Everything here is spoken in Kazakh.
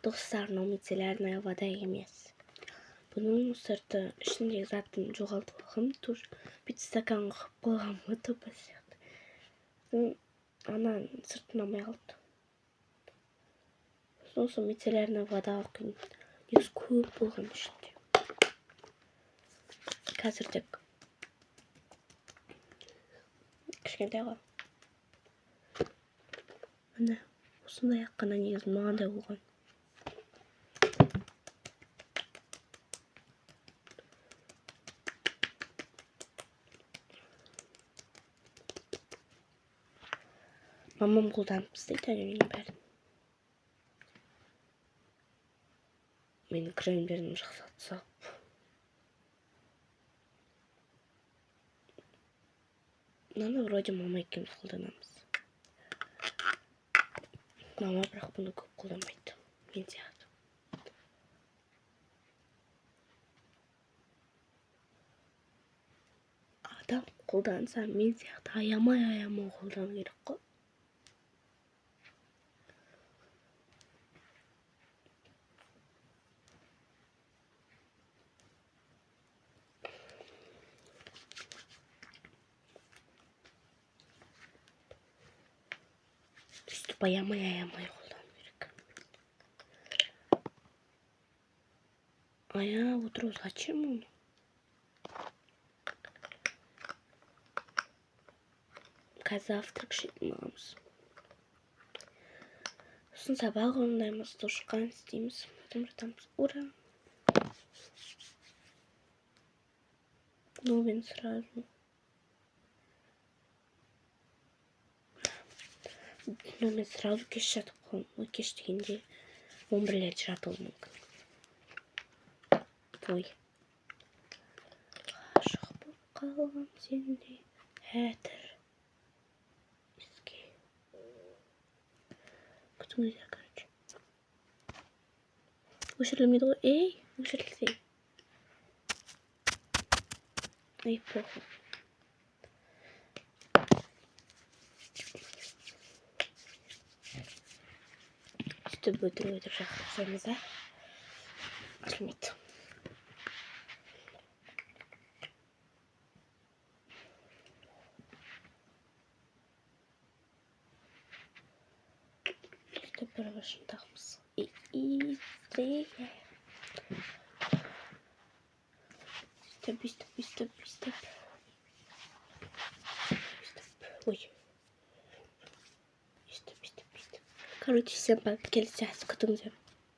Dostlar, nomitilerine vada емес. Bunun sırtı içindeki zaten жоғалтып тур. Bir стакан қып қойғанмын топа сияқты. Анан сыртын алмай қалды. Сосын мицеллярный вода құйын. Негізі көп болған ішінде. Қазір тек кішкентай ғой. Міне осындай аққана негізі мынандай болған. Мамам қолданып істейді әлемнің бәрін. Менің кремдерім жақсатса. Мынаны вроде мама екеуміз қолданамыз. Мама бірақ бұны көп қолданбайды. Мен сияқты. Адам қолданса мен сияқты аямай қолдану керек қой. Сөйтіп аямай қолдану керек. Отыру зачем оны? Қазір завтрак ішетін боламыз. Сосын сабақ орындаймыз, душқа істейміз, потом жатамыз. Ура! Ну, мен сразу. Ну, мен сразу кеш жатып қалдым. Ой, кеш дегенде 11-лерде жатуым мүмкін. Ой. Ғашық болып қалғам сенде әтір. Күтіңіздер, короче. Өшірілмейді ғой. Ей, өшірілсей. Ей, похуй. Сөйтіп өтіріп жақсаймыз, а? Ашылмайды. Сөйтіп бір башын тағымыз. Сөйтіп. Ой. Сөйтіп. Короче, всем пока, келесі күтіңіздер.